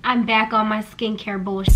I'm back on my skincare bullshit.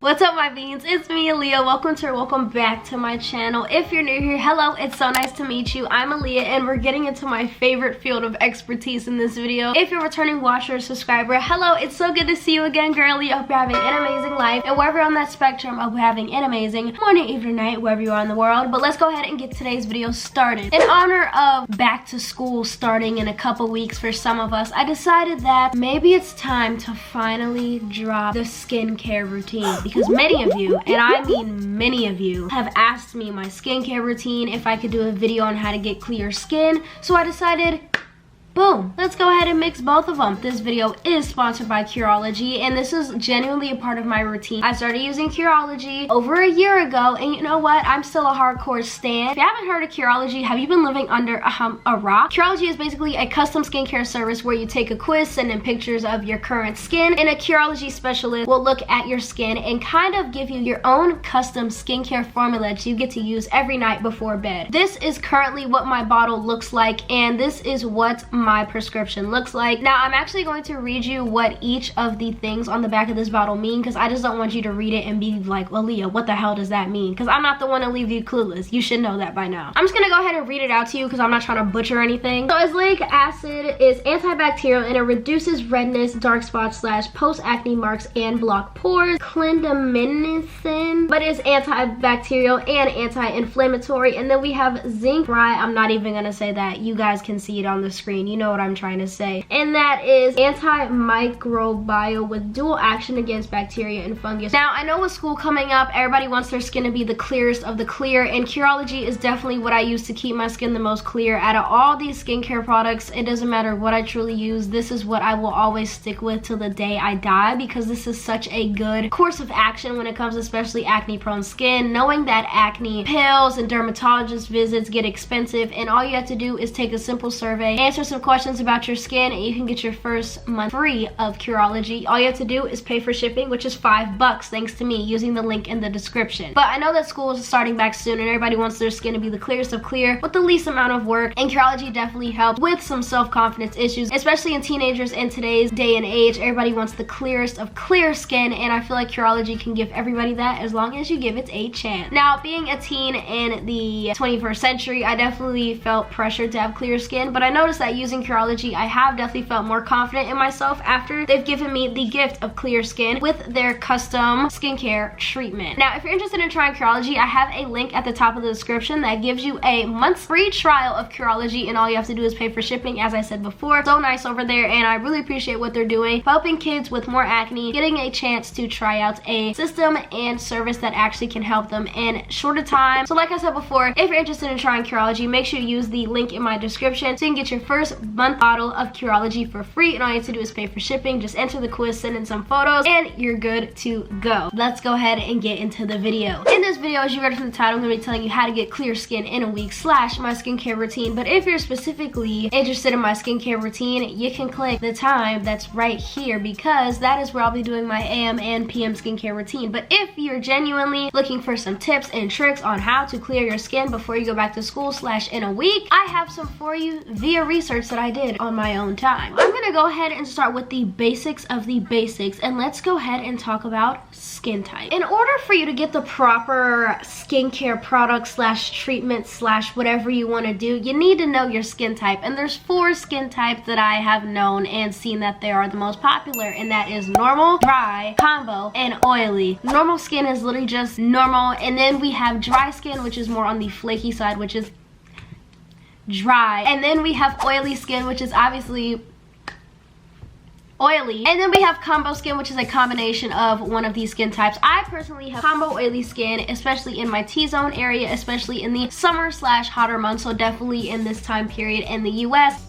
What's up, my beans? It's me, Aliyah. Welcome back to my channel. If you're new here, hello, it's so nice to meet you. I'm Aliyah, and we're getting into my favorite field of expertise in this video. If you're a returning watcher or subscriber, hello, it's so good to see you again, girlie. I hope you're having an amazing life, and wherever on that spectrum, I hope you're having an amazing morning, evening, night, wherever you are in the world. But let's go ahead and get today's video started. In honor of back to school starting in a couple weeks for some of us, I decided that maybe it's time to finally drop the skincare routine. Because many of you, and I mean many of you, have asked me my skincare routine, if I could do a video on how to get clear skin. So I decided, boom, let's go ahead and mix both of them. This video is sponsored by Curology, and this is genuinely a part of my routine. I started using Curology over a year ago, and you know what? I'm still a hardcore stan. If you haven't heard of Curology, have you been living under a rock? Curology is basically a custom skincare service where you take a quiz, send in pictures of your current skin, and a Curology specialist will look at your skin and kind of give you your own custom skincare formula that you get to use every night before bed. This is currently what my bottle looks like, and this is what my prescription looks like. Now, I'm actually going to read you what each of the things on the back of this bottle mean, because I just don't want you to read it and be like, well, Leah, what the hell does that mean? Because I'm not the one to leave you clueless. You should know that by now. I'm just gonna go ahead and read it out to you because I'm not trying to butcher anything. So azelaic acid is antibacterial, and it reduces redness, dark spots / post-acne marks, and block pores. Clindamycin, but it's antibacterial and anti-inflammatory. And then we have zinc, right? I'm not even gonna say that. You guys can see it on the screen. You know what I'm trying to say. And that is antimicrobial with dual action against bacteria and fungus. Now, I know with school coming up, everybody wants their skin to be the clearest of the clear, and Curology is definitely what I use to keep my skin the most clear. Out of all these skincare products, it doesn't matter what I truly use, this is what I will always stick with till the day I die, because this is such a good course of action when it comes especially acne prone skin. Knowing that acne pills and dermatologist visits get expensive, and all you have to do is take a simple survey, answer some questions about your skin, and you can get your first month free of Curology. All you have to do is pay for shipping, which is $5 thanks to me using the link in the description. But I know that school is starting back soon, and everybody wants their skin to be the clearest of clear with the least amount of work, and Curology definitely helped with some self-confidence issues, especially in teenagers in today's day and age. Everybody wants the clearest of clear skin, and I feel like Curology can give everybody that as long as you give it a chance. Now, being a teen in the 21st century, I definitely felt pressured to have clear skin, but I noticed that using Curology, I have definitely felt more confident in myself after they've given me the gift of clear skin with their custom skincare treatment. Now, if you're interested in trying Curology, I have a link at the top of the description that gives you a month's free trial of Curology, and all you have to do is pay for shipping, as I said before. So nice over there, and I really appreciate what they're doing, helping kids with more acne getting a chance to try out a system and service that actually can help them in shorter time. So like I said before, if you're interested in trying Curology, make sure you use the link in my description so you can get your first month bottle of Curology for free, and all you have to do is pay for shipping. Just enter the quiz, send in some photos, and you're good to go. Let's go ahead and get into the video. In this video, as you read from the title, I'm going to be telling you how to get clear skin in a week / my skincare routine. But if you're specifically interested in my skincare routine, you can click the time that's right here, because that is where I'll be doing my AM and PM skincare routine. But if you're genuinely looking for some tips and tricks on how to clear your skin before you go back to school / in a week, I have some for you via research that I did on my own time. I'm gonna go ahead and start with the basics of the basics, and let's go ahead and talk about skin type. In order for you to get the proper skincare product / treatment / whatever you want to do, you need to know your skin type. And there's 4 skin types that I have known and seen that they are the most popular, and that is normal, dry, combo, and oily. Normal skin is literally just normal, and then we have dry skin, which is more on the flaky side, which is dry, and then we have oily skin, which is obviously oily, and then we have combo skin, which is a combination of one of these skin types. I personally have combo oily skin, especially in my T-zone area, especially in the summer / hotter months, so definitely in this time period in the US.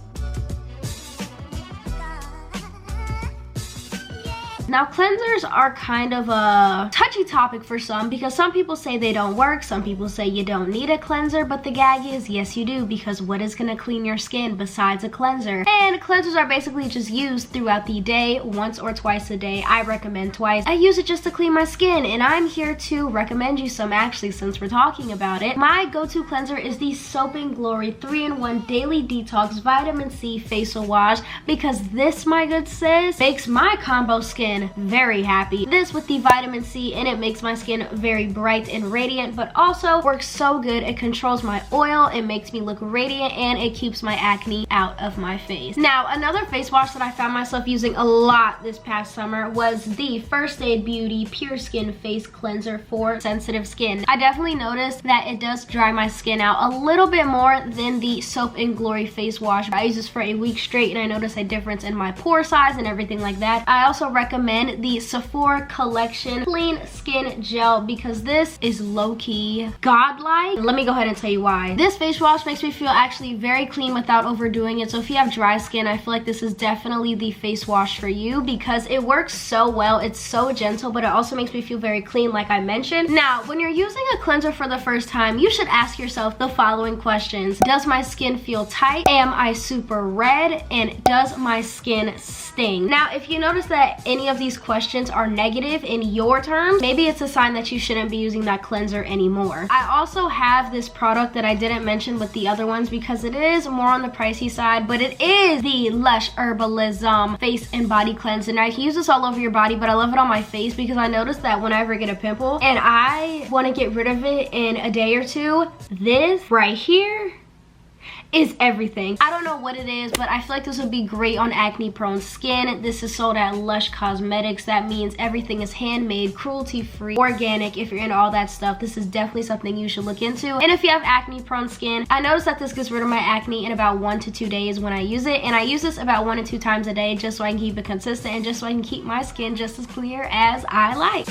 cleansers. Now, cleansers are kind of a touchy topic for some because some people say they don't work, some people say you don't need a cleanser, but the gag is yes you do, because what is going to clean your skin besides a cleanser? And cleansers are basically just used throughout the day, once or twice a day. I recommend twice. I use it just to clean my skin, and I'm here to recommend you some actually, since we're talking about it. My go-to cleanser is the Soap & Glory 3-in-1 Daily Detox Vitamin C Facial Wash, because this, my good sis, makes my combo skin very happy. This with the vitamin C in it makes my skin very bright and radiant, but also works so good. It controls my oil, it makes me look radiant, and it keeps my acne out of my face. Now, another face wash that I found myself using a lot this past summer was the First Aid Beauty Pure Skin Face Cleanser for sensitive skin. I definitely noticed that it does dry my skin out a little bit more than the Soap & Glory face wash. I use this for a week straight and I noticed a difference in my pore size and everything like that. I also recommend the Sephora Collection Clean Skin Gel because this is low-key godlike. Let me go ahead and tell you why. This face wash makes me feel actually very clean without overdoing it. So if you have dry skin, I feel like this is definitely the face wash for you because it works so well. It's so gentle, but it also makes me feel very clean, like I mentioned. Now, when you're using a cleanser for the first time, you should ask yourself the following questions. Does my skin feel tight? Am I super red? And does my skin sting? Now, if you notice that any of these questions are negative in your terms, maybe it's a sign that you shouldn't be using that cleanser anymore. I also have this product that I didn't mention with the other ones because it is more on the pricey side, but it is the Lush Herbalism Face and Body Cleanser. Now, you can use this all over your body, but I love it on my face because I noticed that whenever I get a pimple and I want to get rid of it in a day or two, this right here is everything. I don't know what it is, but I feel like this would be great on acne prone skin. This is sold at Lush Cosmetics. That means everything is handmade, cruelty free, organic. If you're into all that stuff, this is definitely something you should look into. And if you have acne prone skin, I noticed that this gets rid of my acne in about 1 to 2 days when I use it, and I use this about 1 to 2 times a day just so I can keep it consistent and just so I can keep my skin just as clear as I like.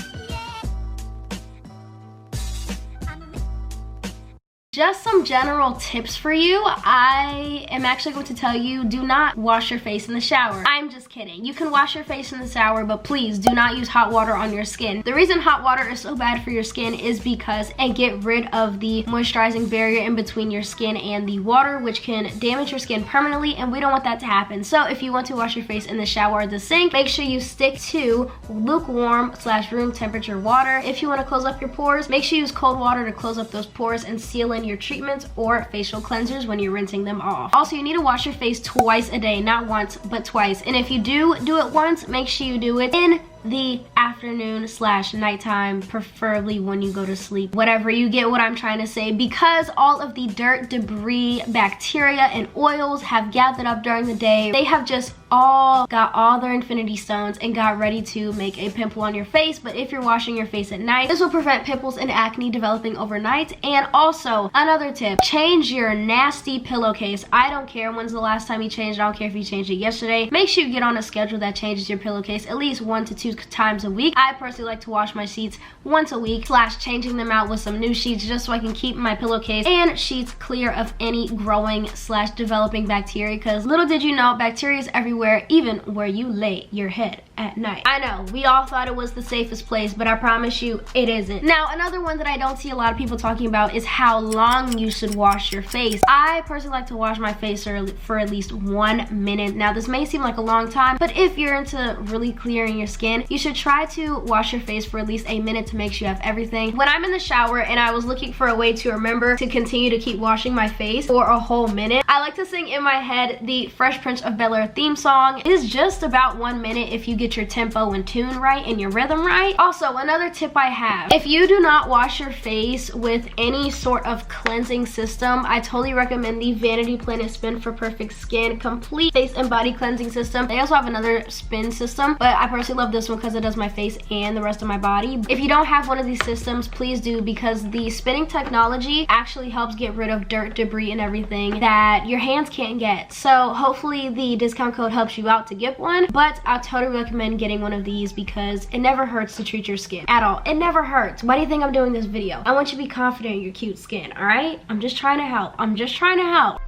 Just some general tips for you. I am actually going to tell you, do not wash your face in the shower. I'm just kidding. You can wash your face in the shower, but please do not use hot water on your skin. The reason hot water is so bad for your skin is because it gets rid of the moisturizing barrier in between your skin and the water, which can damage your skin permanently, and we don't want that to happen. So if you want to wash your face in the shower or the sink, make sure you stick to lukewarm / room temperature water. If you want to close up your pores, make sure you use cold water to close up those pores and seal in your treatments or facial cleansers when you're rinsing them off. Also, you need to wash your face twice a day, not once, but twice. And if you do it once, make sure you do it in the afternoon / nighttime, preferably when you go to sleep. Whatever, you get what I'm trying to say, because all of the dirt, debris, bacteria, and oils have gathered up during the day. They have just all got all their infinity stones and got ready to make a pimple on your face. But if you're washing your face at night, this will prevent pimples and acne developing overnight. And also, another tip, change your nasty pillowcase. I don't care when's the last time you changed it. I don't care if you changed it yesterday. Make sure you get on a schedule that changes your pillowcase at least 1 to 2 times a week. I personally like to wash my sheets once a week / changing them out with some new sheets just so I can keep my pillowcase and sheets clear of any growing / developing bacteria, because little did you know, bacteria is everywhere, even where you lay your head at night. I know, we all thought it was the safest place, but I promise you it isn't. Now, another one that I don't see a lot of people talking about is how long you should wash your face. I personally like to wash my face for at least 1 minute. Now, this may seem like a long time, but if you're into really clearing your skin, you should try to wash your face for at least a minute to make sure you have everything. When I'm in the shower and I was looking for a way to remember to continue to keep washing my face for a whole minute, I like to sing in my head the Fresh Prince of Bel-Air theme song. It is just about 1 minute if you get your tempo and tune right and your rhythm right. Also, another tip I have, if you do not wash your face with any sort of cleansing system, I totally recommend the Vanity Planet Spin for Perfect Skin complete face and body cleansing system. They also have another spin system, but I personally love this one because it does my face and the rest of my body. If you don't have one of these systems, please do, because the spinning technology actually helps get rid of dirt, debris, and everything that your hands can't get. So hopefully the discount code helps you out to get one, but I totally recommend getting one of these because it never hurts to treat your skin at all. It never hurts. Why do you think I'm doing this video? I want you to be confident in your cute skin, all right? I'm just trying to help. I'm just trying to help.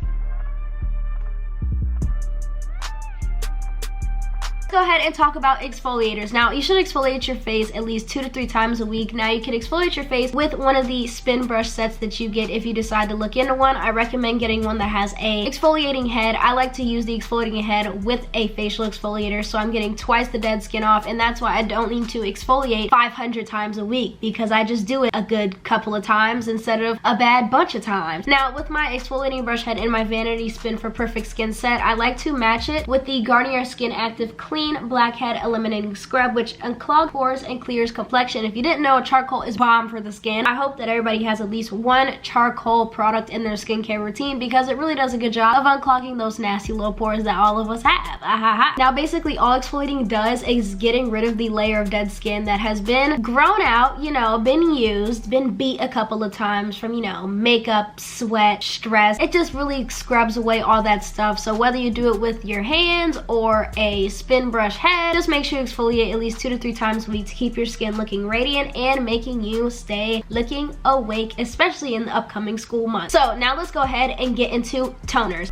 Go ahead and talk about exfoliators. Now, you should exfoliate your face at least 2 to 3 times a week. Now, you can exfoliate your face with one of the spin brush sets that you get if you decide to look into one. I recommend getting one that has a exfoliating head. I like to use the exfoliating head with a facial exfoliator, so I'm getting twice the dead skin off, and that's why I don't need to exfoliate 500 times a week, because I just do it a good couple of times instead of a bad bunch of times. Now, with my exfoliating brush head in my Vanity Spin for Perfect Skin set, I like to match it with the Garnier Skin Active Clean Blackhead Eliminating Scrub, which unclogs pores and clears complexion. If you didn't know, charcoal is bomb for the skin. I hope that everybody has at least one charcoal product in their skincare routine, because it really does a good job of unclogging those nasty little pores that all of us have. Now, basically, all exfoliating does is getting rid of the layer of dead skin that has been grown out, you know, been used, been beat a couple of times from, you know, makeup, sweat, stress. It just really scrubs away all that stuff. So whether you do it with your hands or a spin brush head, just make sure you exfoliate at least 2 to 3 times a week to keep your skin looking radiant and making you stay looking awake, especially in the upcoming school months. So now let's go ahead and get into toners.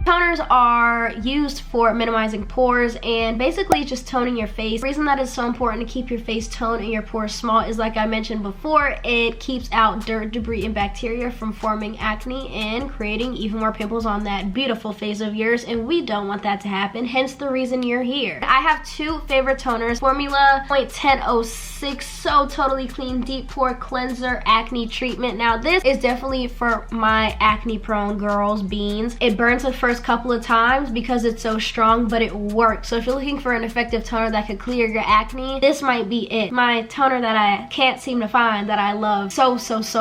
Toners are used for minimizing pores and basically just toning your face. The reason that it's so important to keep your face toned and your pores small is, like I mentioned before, it keeps out dirt, debris, and bacteria from forming acne and creating even more pimples on that beautiful face of yours, and we don't want that to happen, hence the reason you're here. I have 2 favorite toners. Formula 0.1006, so totally clean deep pore cleanser acne treatment. Now, this is definitely for my acne prone girls beans. It burns the first couple of times because it's so strong, but it works. So if you're looking for an effective toner that could clear your acne, this might be it. My toner that I can't seem to find that I love so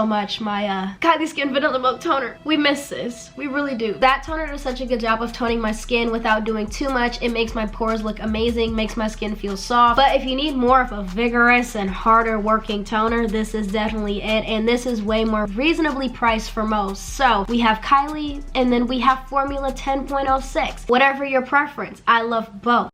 much, my Kylie Skin Vanilla Milk Toner. We miss this, we really do. That toner does such a good job of toning my skin without doing too much. It makes my pores look amazing, makes my skin feel soft. But if you need more of a vigorous and harder working toner, this is definitely it, and this is way more reasonably priced for most. So we have Kylie, and then we have Formula 10.06. Whatever your preference, I love both.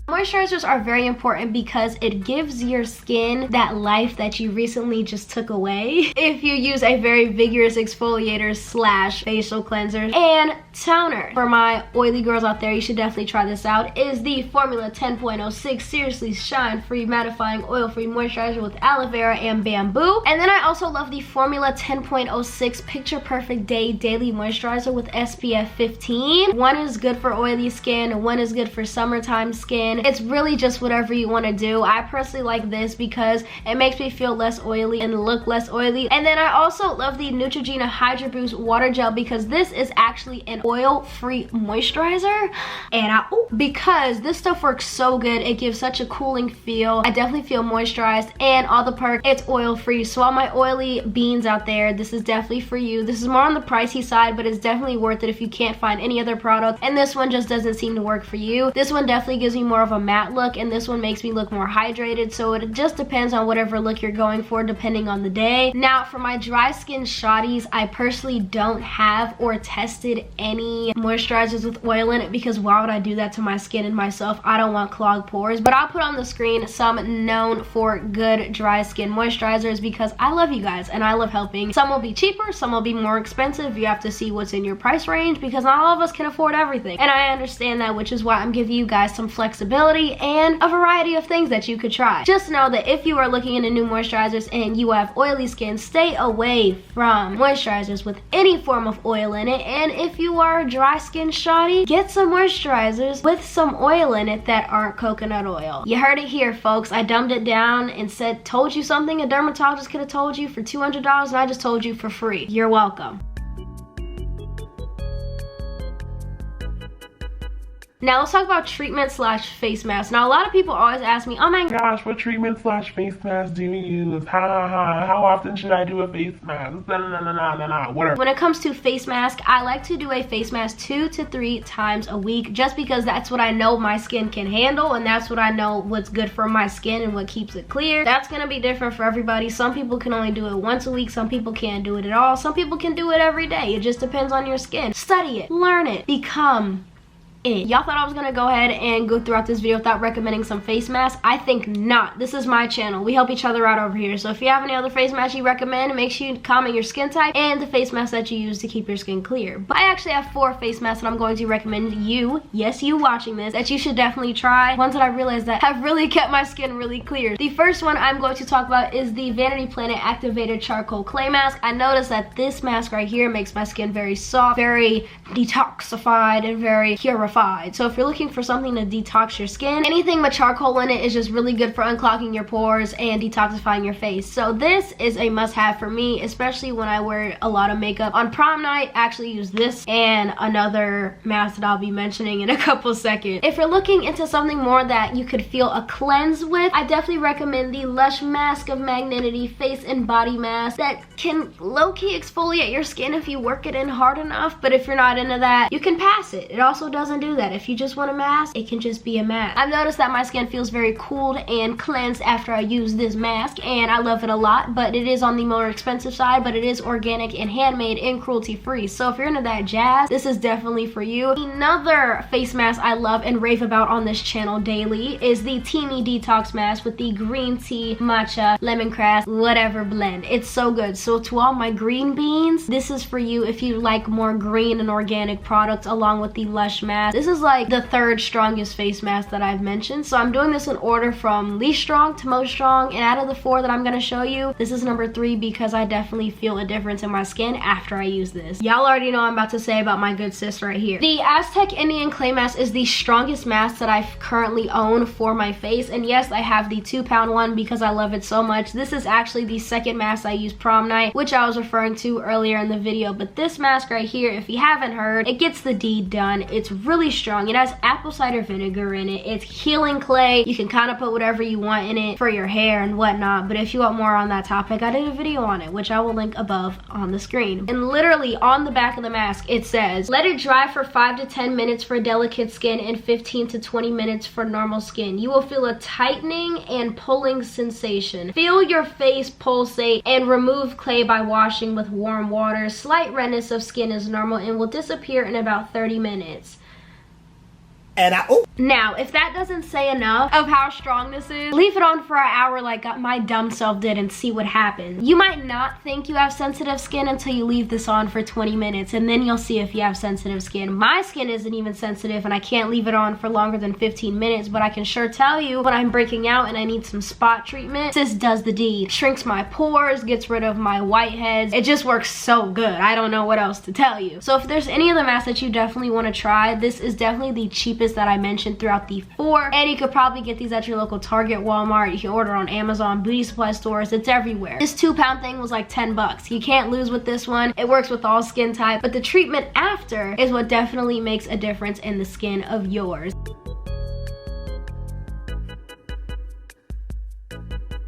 Moisturizers are very important because it gives your skin that life that you recently just took away if you use a very vigorous exfoliator slash facial cleanser and toner. For my oily girls out there, you should definitely try this out. Is the Formula 10.06 Seriously Shine Free Mattifying Oil-Free Moisturizer with aloe vera and bamboo. And then I also love the Formula 10.06 Picture Perfect Day Daily Moisturizer with SPF 15. One is good for oily skin, one is good for summertime skin. It's really just whatever you want to do. I personally like this because it makes me feel less oily and look less oily. And then I also love the Neutrogena Hydra Boost Water Gel because this is actually an oil-free moisturizer. And because this stuff works so good, it gives such a cooling feel. I definitely feel moisturized, and all the perks, it's oil-free. So all my oily beans out there, this is definitely for you. This is more on the pricey side, but it's definitely worth it if you can't find any other product and this one just doesn't seem to work for you. This one definitely gives me more of a matte look, and this one makes me look more hydrated. So it just depends on whatever look you're going for depending on the day. Now, for my dry skin shawties, I personally don't have or tested any moisturizers with oil in it because why would I do that to my skin and myself? I don't want clogged pores. But I'll put on the screen some known for good dry skin moisturizers because I love you guys and I love helping. Some will be cheaper, some will be more expensive. You have to see what's in your price range because not all of us can afford everything, and I understand that, which is why I'm giving you guys some flexibility and a variety of things that you could try. Just know that if you are looking into new moisturizers and you have oily skin, stay away from moisturizers with any form of oil in it. And if you are a dry skin shoddy, get some moisturizers with some oil in it that aren't coconut oil. You heard it here, folks. I dumbed it down and told you something a dermatologist could have told you for $200, and I just told you for free. You're welcome. Now let's talk about treatment slash face mask. Now a lot of people always ask me, oh my gosh, what treatment slash face mask do you use? How often should I do a face mask? Whatever. When it comes to face mask, I like to do a face mask 2 to 3 times a week just because that's what I know my skin can handle, and that's what I know what's good for my skin and what keeps it clear. That's gonna be different for everybody. Some people can only do it once a week, some people can't do it at all, some people can do it every day. It just depends on your skin. Study it, learn it, become in. Y'all thought I was gonna go ahead and go throughout this video without recommending some face masks? I think not. This is my channel. We help each other out over here. So if you have any other face masks you recommend, make sure you comment your skin type and the face mask that you use to keep your skin clear. But I actually have 4 face masks that I'm going to recommend you, yes, you watching this, that you should definitely try. Ones that I realized that have really kept my skin really clear. The first one I'm going to talk about is the Vanity Planet Activated Charcoal Clay Mask. I noticed that this mask right here makes my skin very soft, very detoxified, and very purified. So if you're looking for something to detox your skin, anything with charcoal in it is just really good for unclogging your pores and detoxifying your face. So this is a must-have for me, especially when I wear a lot of makeup. On prom night, I actually use this and another mask that I'll be mentioning in a couple seconds. If you're looking into something more that you could feel a cleanse with, I definitely recommend the Lush Mask of Magnanimity Face and Body Mask that can low-key exfoliate your skin if you work it in hard enough, but if you're not into that, you can pass it. It also doesn't do that. If you just want a mask, it can just be a mask. I've noticed that my skin feels very cooled and cleansed after I use this mask, and I love it a lot, but it is on the more expensive side, but it is organic and handmade and cruelty-free. So if you're into that jazz, this is definitely for you. Another face mask I love and rave about on this channel daily is the Teeny Detox Mask with the green tea, matcha, lemongrass, whatever blend. It's so good. So to all my green beans, this is for you if you like more green and organic products along with the Lush mask. This is like the 3rd strongest face mask that I've mentioned. So I'm doing this in order from least strong to most strong, and out of the 4 that I'm gonna show you, this is number 3 because I definitely feel a difference in my skin after I use this. Y'all already know what I'm about to say about my good sis right here. The Aztec Indian Clay Mask is the strongest mask that I currently own for my face, and yes, I have the 2-pound one because I love it so much. This is actually the 2nd mask I use prom night, which I was referring to earlier in the video, but this mask right here, if you haven't heard, it gets the deed done. It's really strong. It has apple cider vinegar in it. It's healing clay. You can kind of put whatever you want in it for your hair and whatnot, but if you want more on that topic, I did a video on it, which I will link above on the screen. And literally on the back of the mask, it says, let it dry for 5 to 10 minutes for delicate skin and 15 to 20 minutes for normal skin. You will feel a tightening and pulling sensation. Feel your face pulsate and remove clay by washing with warm water. Slight redness of skin is normal and will disappear in about 30 minutes. And now, if that doesn't say enough of how strong this is, leave it on for an hour like my dumb self did and see what happens. You might not think you have sensitive skin until you leave this on for 20 minutes, and then you'll see if you have sensitive skin. My skin isn't even sensitive, and I can't leave it on for longer than 15 minutes, but I can sure tell you when I'm breaking out and I need some spot treatment, this does the deed. Shrinks my pores, gets rid of my whiteheads. It just works so good. I don't know what else to tell you. So if there's any of the masks that you definitely want to try, this is definitely the cheapest that I mentioned throughout the 4, and you could probably get these at your local Target, Walmart. You can order on Amazon, beauty supply stores. It's everywhere. This 2-pound thing was like 10 bucks. You can't lose with this one. It works with all skin type, but the treatment after is what definitely makes a difference in the skin of yours.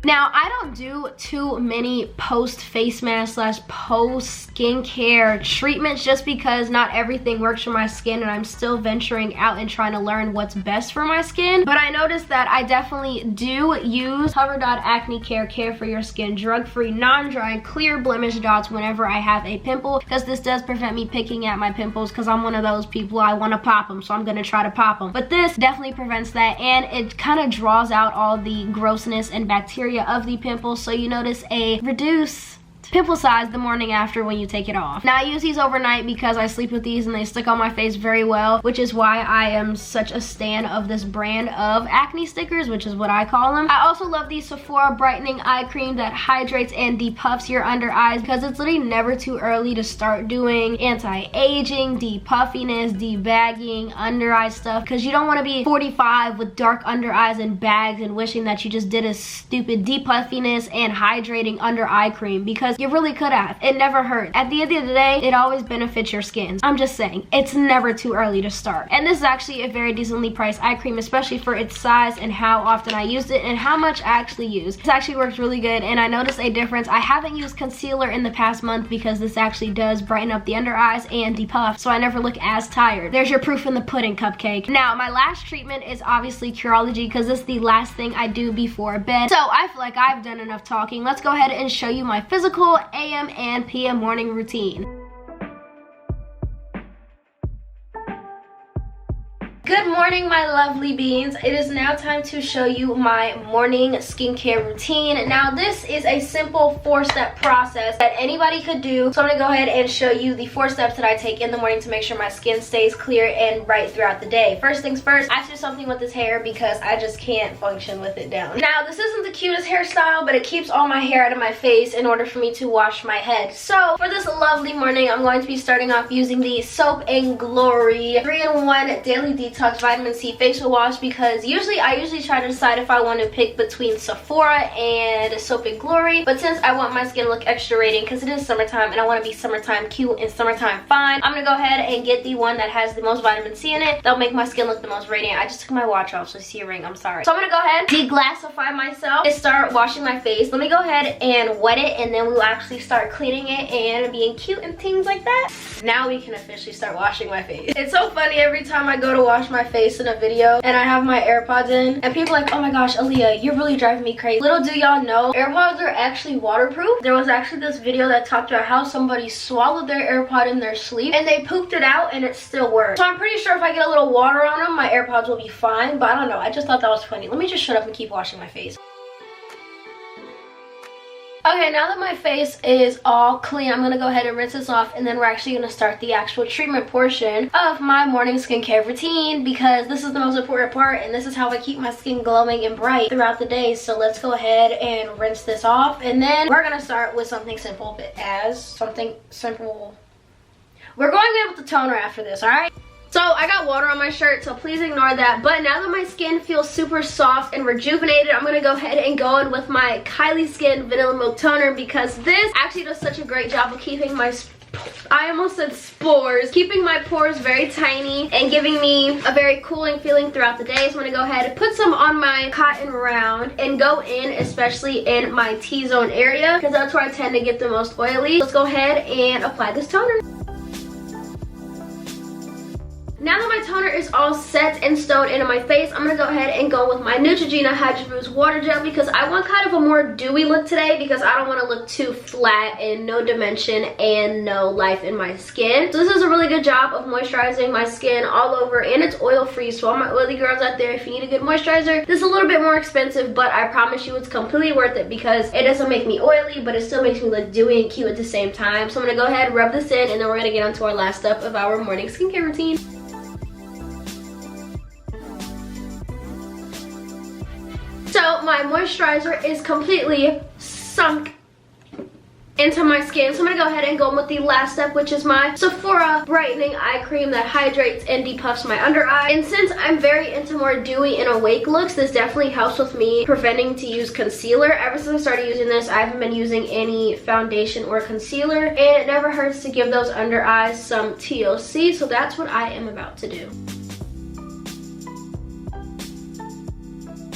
Now, I don't do too many post face mask / post skincare treatments just because not everything works for my skin, and I'm still venturing out and trying to learn what's best for my skin. But I noticed that I definitely do use Cover Dot Acne Care for your skin, drug-free, non-dry, clear blemish dots whenever I have a pimple, because this does prevent me picking at my pimples, because I'm one of those people, I want to pop them, so I'm going to try to pop them. But this definitely prevents that, and it kind of draws out all the grossness and bacteria of the pimples, so you notice a reduce pimple size the morning after when you take it off. Now I use these overnight because I sleep with these and they stick on my face very well, which is why I am such a stan of this brand of acne stickers, which is what I call them. I also love the Sephora Brightening Eye Cream that hydrates and depuffs your under eyes, because it's literally never too early to start doing anti-aging, depuffiness, debagging, under eye stuff, because you don't want to be 45 with dark under eyes and bags and wishing that you just did a stupid depuffiness and hydrating under eye cream, because you really could have. It never hurts. At the end of the day, it always benefits your skin. I'm just saying, it's never too early to start. And this is actually a very decently priced eye cream, especially for its size and how often I used it and how much I actually use. This actually works really good, and I noticed a difference. I haven't used concealer in the past month because this actually does brighten up the under eyes and depuff, so I never look as tired. There's your proof in the pudding, cupcake. Now, my last treatment is obviously Curology, because this is the last thing I do before bed. So I feel like I've done enough talking. Let's go ahead and show you my physical AM and PM morning routine. Good morning, my lovely beans. It is now time to show you my morning skincare routine. Now this is a simple 4-step process that anybody could do. So I'm gonna go ahead and show you the 4 steps that I take in the morning to make sure my skin stays clear and bright throughout the day. First things first, I have to do something with this hair because I just can't function with it down. Now this isn't the cutest hairstyle, but it keeps all my hair out of my face in order for me to wash my head. So for this lovely morning, I'm going to be starting off using the Soap and Glory 3-in-1 Daily Detox Vitamin C Facial Wash because I usually try to decide if I want to pick between Sephora and Soap and Glory, but since I want my skin to look extra radiant because it is summertime and I want to be summertime cute and summertime fine, I'm gonna go ahead and get the one that has the most vitamin C in it. That'll make my skin look the most radiant. I just took my watch off, so you see a ring. I'm sorry. So I'm gonna go ahead, deglassify myself, and start washing my face. Let me go ahead and wet it, and then we will actually start cleaning it and being cute and things like that. Now we can officially start washing my face. It's so funny every time I go to wash my face in a video and I have my AirPods in and people are like, oh my gosh, Aliyah, you're really driving me crazy. Little do y'all know, AirPods are actually waterproof. There was actually this video that talked about how somebody swallowed their AirPod in their sleep and they pooped it out and it still works. So I'm pretty sure if I get a little water on them, my AirPods will be fine, but I don't know. I just thought that was funny. Let me just shut up and keep washing my face. Okay, now that my face is all clean, I'm gonna go ahead and rinse this off, and then we're actually gonna start the actual treatment portion of my morning skincare routine because this is the most important part and this is how I keep my skin glowing and bright throughout the day. So let's go ahead and rinse this off, and then we're gonna start with something simple. We're going in with the toner after this, all right? So I got water on my shirt, so please ignore that. But now that my skin feels super soft and rejuvenated, I'm gonna go ahead and go in with my Kylie Skin Vanilla Milk Toner because this actually does such a great job of keeping my I almost said spores, keeping my pores very tiny and giving me a very cooling feeling throughout the day. So I'm gonna go ahead and put some on my cotton round and go in, especially in my T-zone area because that's where I tend to get the most oily. Let's go ahead and apply this toner. Now that my toner is all set and stowed into my face, I'm gonna go ahead and go with my Neutrogena Hydro Boost Water Gel because I want kind of a more dewy look today because I don't want to look too flat and no dimension and no life in my skin. So this is a really good job of moisturizing my skin all over, and it's oil free. So all my oily girls out there, if you need a good moisturizer, this is a little bit more expensive, but I promise you it's completely worth it because it doesn't make me oily, but it still makes me look dewy and cute at the same time. So I'm gonna go ahead and rub this in, and then we're gonna get on to our last step of our morning skincare routine. So my moisturizer is completely sunk into my skin. So I'm gonna go ahead and go in with the last step, which is my Sephora Brightening Eye Cream that hydrates and depuffs my under eye. And since I'm very into more dewy and awake looks, this definitely helps with me preventing to use concealer. Ever since I started using this, I haven't been using any foundation or concealer, and it never hurts to give those under eyes some TLC. So that's what I am about to do.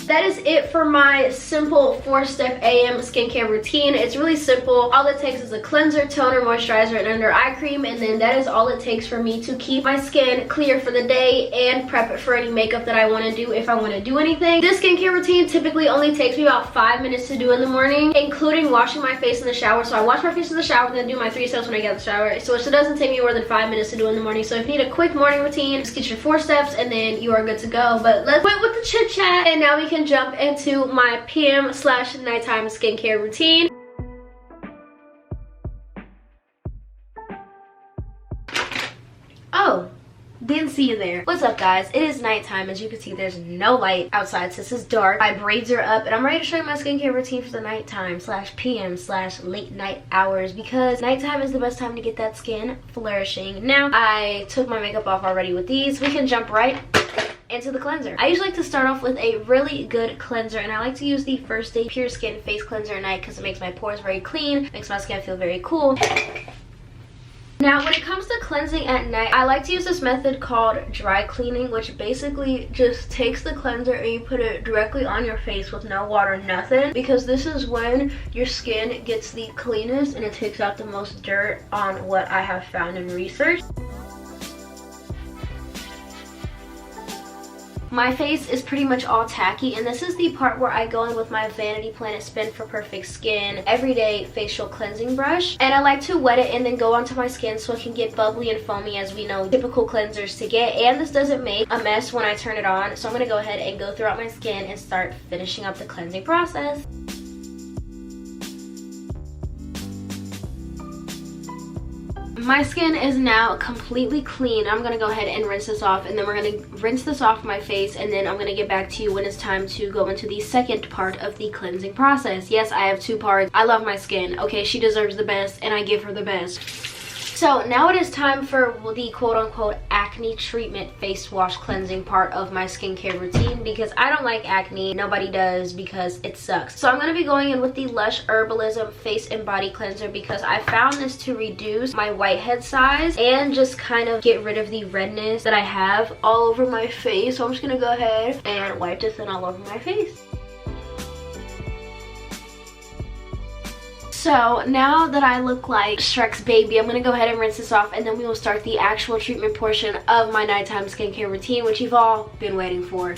That is it for my simple 4-step AM skincare routine. It's really simple. All it takes is a cleanser, toner, moisturizer, and under eye cream, and then that is all it takes for me to keep my skin clear for the day and prep it for any makeup that I want to do if I want to do anything. This skincare routine typically only takes me about 5 minutes to do in the morning, including washing my face in the shower. So I wash my face in the shower, then do my 3 steps when I get out of the shower. So it doesn't take me more than 5 minutes to do in the morning. So if you need a quick morning routine, just get your 4 steps and then you are good to go. But let's quit with the chit chat, and now we can jump into my PM/nighttime skincare routine. Oh, didn't see you there. What's up, guys? It is nighttime. As you can see, there's no light outside, so this is dark. My braids are up, and I'm ready to show you my skincare routine for the nighttime/PM/late night hours because nighttime is the best time to get that skin flourishing. Now, I took my makeup off already with these. We can jump right into the cleanser. I usually like to start off with a really good cleanser, and I like to use the First Day Pure Skin Face Cleanser at night because it makes my pores very clean, makes my skin feel very cool. Now, when it comes to cleansing at night, I like to use this method called dry cleaning, which basically just takes the cleanser and you put it directly on your face with no water, nothing, because this is when your skin gets the cleanest and it takes out the most dirt on what I have found in research. My face is pretty much all tacky, and this is the part where I go in with my Vanity Planet Spin for Perfect Skin Everyday Facial Cleansing Brush. And I like to wet it and then go onto my skin so it can get bubbly and foamy, as we know typical cleansers to get. And this doesn't make a mess when I turn it on. So I'm going to go ahead and go throughout my skin and start finishing up the cleansing process. My skin is now completely clean. I'm gonna go ahead and rinse this off, and then we're gonna rinse this off my face, and then I'm gonna get back to you when it's time to go into the second part of the cleansing process. Yes, I have two parts. I love my skin. Okay, she deserves the best, and I give her the best. So now it is time for the quote-unquote acne treatment face wash cleansing part of my skincare routine, because I don't like acne. Nobody does, because it sucks. So I'm going to be going in with the Lush Herbalism Face and Body Cleanser, because I found this to reduce my whitehead size and just kind of get rid of the redness that I have all over my face. So I'm just going to go ahead and wipe this in all over my face. So now that I look like Shrek's baby, I'm going to go ahead and rinse this off, and then we will start the actual treatment portion of my nighttime skincare routine, which you've all been waiting for.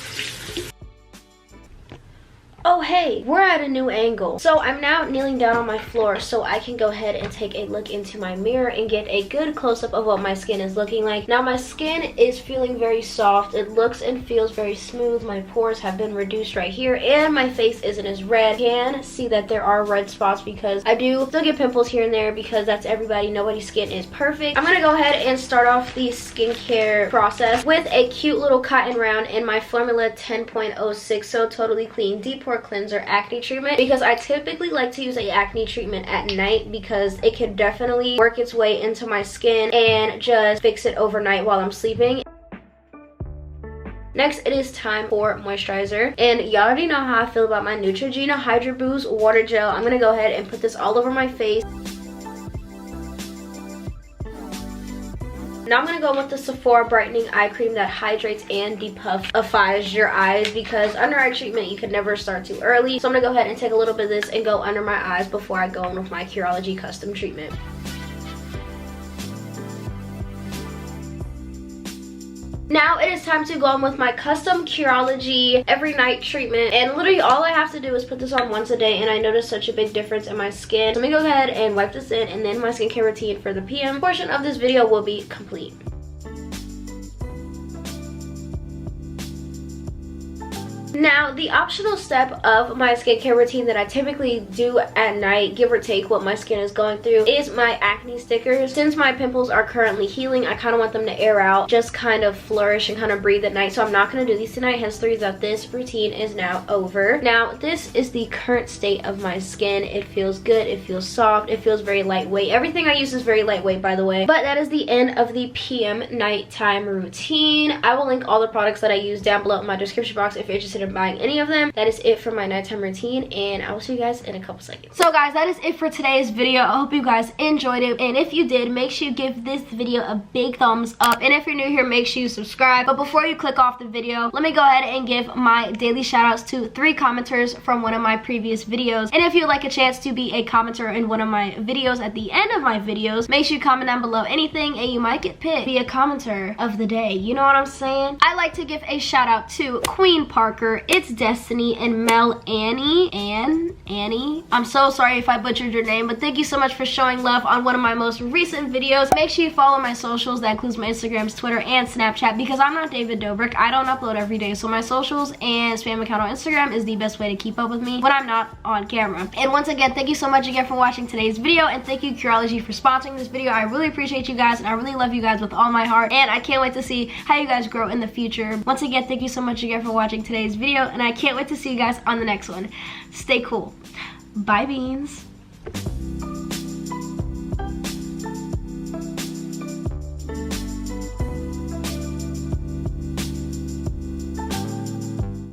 Oh hey, we're at a new angle. So I'm now kneeling down on my floor so I can go ahead and take a look into my mirror and get a good close-up of what my skin is looking like. Now my skin is feeling very soft. It looks and feels very smooth. My pores have been reduced right here, and my face isn't as red. You can see that there are red spots because I do still get pimples here and there, because that's everybody. Nobody's skin is perfect. I'm gonna go ahead and start off the skincare process with a cute little cotton round in my Formula 10.06 So Totally Clean Deep Pore Cleanser Acne Treatment, because I typically like to use a acne treatment at night because it can definitely work its way into my skin and just fix it overnight while I'm sleeping. Next, it is time for moisturizer, and y'all already know how I feel about my Neutrogena Hydro Boost Water Gel. I'm gonna go ahead and put this all over my face. Now I'm going to go with the Sephora Brightening Eye Cream that hydrates and depuffies your eyes, because under eye treatment you can never start too early. So I'm going to go ahead and take a little bit of this and go under my eyes before I go in with my Curology custom treatment. Now it is time to go in with my custom Curology every night treatment, and literally all I have to do is put this on once a day, and I notice such a big difference in my skin. So let me go ahead and wipe this in, and then my skincare routine for the PM portion of this video will be complete. Now, the optional step of my skincare routine that I typically do at night, give or take what my skin is going through, is my acne stickers. Since my pimples are currently healing, I kind of want them to air out, just kind of flourish and kind of breathe at night. So I'm not going to do these tonight, hence the reason that this routine is now over. Now, this is the current state of my skin. It feels good, it feels soft, it feels very lightweight. Everything I use is very lightweight, by the way. But that is the end of the PM nighttime routine. I will link all the products that I use down below in my description box if you're interested in buying any of them. That is it for my nighttime routine, and I will see you guys in a couple seconds. So guys, that is it for today's video. I hope you guys enjoyed it, and if you did, make sure you give this video a big thumbs up, and if you're new here, make sure you subscribe. But before you click off the video, let me go ahead and give my daily shout outs to 3 commenters from one of my previous videos. And if you'd like a chance to be a commenter in one of my videos at the end of my videos, make sure you comment down below anything, and you might get picked to be a commenter of the day. You know what I'm saying? I like to give a shout out to Queen Parker, It's Destiny, and Mel Annie. I'm so sorry if I butchered your name, but thank you so much for showing love on one of my most recent videos. Make sure you follow my socials. That includes my Instagrams, Twitter, and Snapchat, because I'm not David Dobrik. I don't upload every day, so my socials and spam account on Instagram is the best way to keep up with me when I'm not on camera. And once again, thank you so much again for watching today's video, and thank you Curology for sponsoring this video. I really appreciate you guys, and I really love you guys with all my heart, and I can't wait to see how you guys grow in the future. Once again, thank you so much again for watching today's video, and I can't wait to see you guys on the next one. Stay cool. Bye, beans.